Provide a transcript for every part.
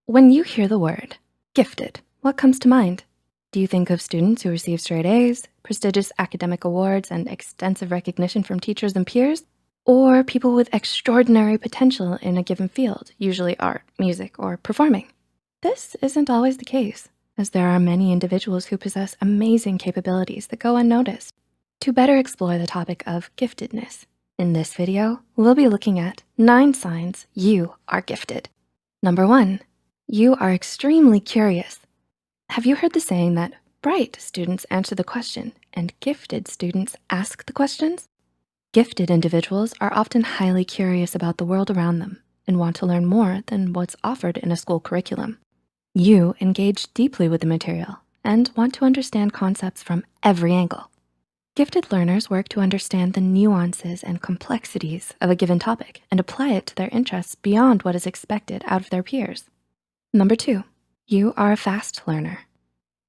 When you hear the word gifted, what comes to mind? Do you think of students who receive straight A's, prestigious academic awards, and extensive recognition from teachers and peers? Or people with extraordinary potential in a given field, usually art, music, or performing? This isn't always the case, as there are many individuals who possess amazing capabilities that go unnoticed. To better explore the topic of giftedness, in this video, we'll be looking at 9 signs you are gifted. Number 1, you are extremely curious. Have you heard the saying that bright students answer the question and gifted students ask the questions? Gifted individuals are often highly curious about the world around them and want to learn more than what's offered in a school curriculum. You engage deeply with the material and want to understand concepts from every angle. Gifted learners work to understand the nuances and complexities of a given topic and apply it to their interests beyond what is expected out of their peers. Number 2, you are a fast learner.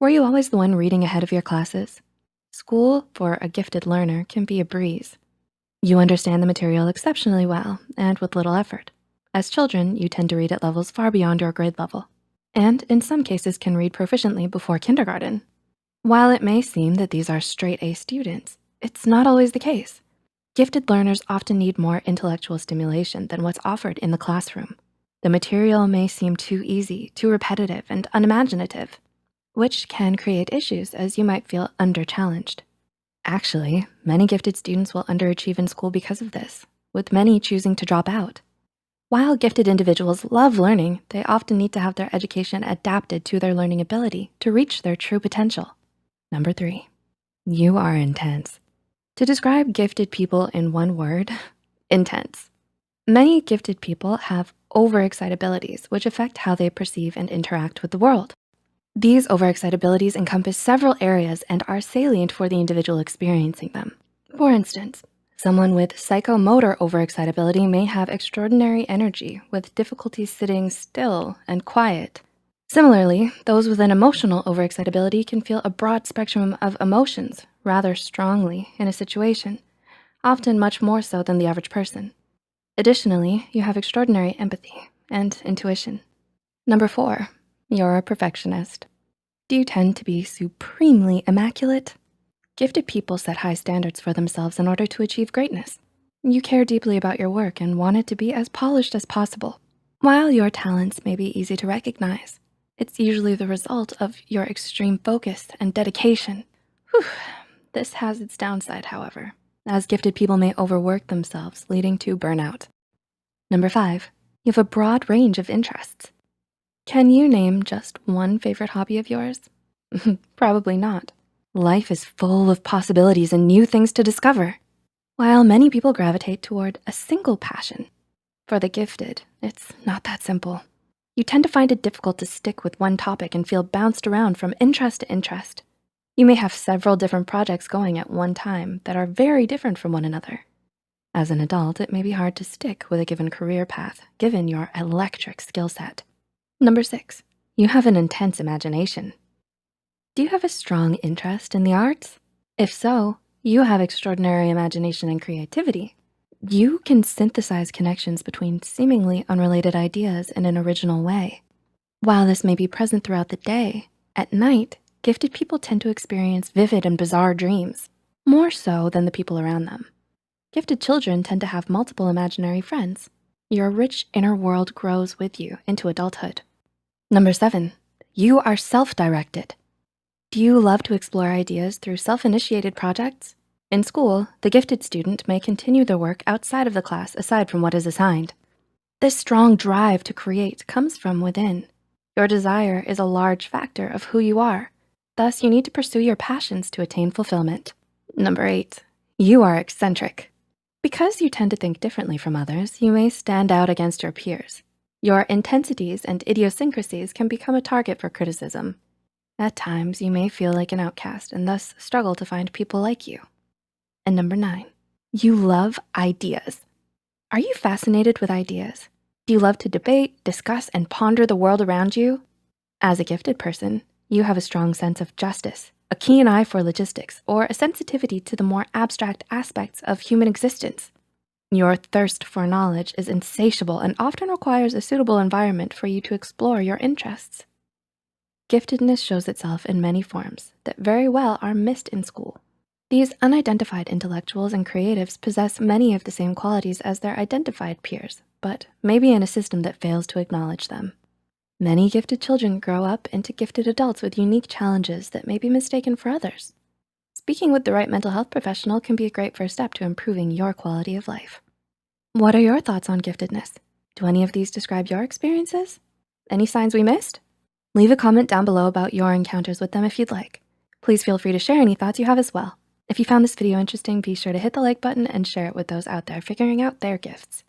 Were you always the one reading ahead of your classes? School for a gifted learner can be a breeze. You understand the material exceptionally well and with little effort. As children, you tend to read at levels far beyond your grade level, and in some cases can read proficiently before kindergarten. While it may seem that these are straight A students, it's not always the case. Gifted learners often need more intellectual stimulation than what's offered in the classroom. The material may seem too easy, too repetitive, and unimaginative, which can create issues as you might feel under-challenged. Actually, many gifted students will underachieve in school because of this, with many choosing to drop out. While gifted individuals love learning, they often need to have their education adapted to their learning ability to reach their true potential. Number 3, you are intense. To describe gifted people in one word, intense. Many gifted people have overexcitabilities, which affect how they perceive and interact with the world. These overexcitabilities encompass several areas and are salient for the individual experiencing them. For instance, someone with psychomotor overexcitability may have extraordinary energy with difficulty sitting still and quiet. Similarly, those with an emotional overexcitability can feel a broad spectrum of emotions rather strongly in a situation, often much more so than the average person. Additionally, you have extraordinary empathy and intuition. Number 4, you're a perfectionist. Do you tend to be supremely immaculate? Gifted people set high standards for themselves in order to achieve greatness. You care deeply about your work and want it to be as polished as possible. While your talents may be easy to recognize, it's usually the result of your extreme focus and dedication. Whew. This has its downside, however, as gifted people may overwork themselves, leading to burnout. Number 5, you have a broad range of interests. Can you name just one favorite hobby of yours? Probably not. Life is full of possibilities and new things to discover. While many people gravitate toward a single passion, for the gifted, it's not that simple. You tend to find it difficult to stick with one topic and feel bounced around from interest to interest. You may have several different projects going at one time that are very different from one another. As an adult, it may be hard to stick with a given career path, given your electric skill set. Number 6, you have an intense imagination. Do you have a strong interest in the arts? If so, you have extraordinary imagination and creativity. You can synthesize connections between seemingly unrelated ideas in an original way. While this may be present throughout the day, at night, gifted people tend to experience vivid and bizarre dreams, more so than the people around them. Gifted children tend to have multiple imaginary friends. Your rich inner world grows with you into adulthood. Number 7, you are self-directed. Do you love to explore ideas through self-initiated projects? In school, the gifted student may continue their work outside of the class aside from what is assigned. This strong drive to create comes from within. Your desire is a large factor of who you are. Thus, you need to pursue your passions to attain fulfillment. Number 8, you are eccentric. Because you tend to think differently from others, you may stand out against your peers. Your intensities and idiosyncrasies can become a target for criticism. At times, you may feel like an outcast and thus struggle to find people like you. And number 9, you love ideas. Are you fascinated with ideas? Do you love to debate, discuss, and ponder the world around you? As a gifted person, you have a strong sense of justice, a keen eye for logistics, or a sensitivity to the more abstract aspects of human existence. Your thirst for knowledge is insatiable and often requires a suitable environment for you to explore your interests. Giftedness shows itself in many forms that very well are missed in school. These unidentified intellectuals and creatives possess many of the same qualities as their identified peers, but maybe in a system that fails to acknowledge them. Many gifted children grow up into gifted adults with unique challenges that may be mistaken for others. Speaking with the right mental health professional can be a great first step to improving your quality of life. What are your thoughts on giftedness? Do any of these describe your experiences? Any signs we missed? Leave a comment down below about your encounters with them if you'd like. Please feel free to share any thoughts you have as well. If you found this video interesting, be sure to hit the like button and share it with those out there figuring out their gifts.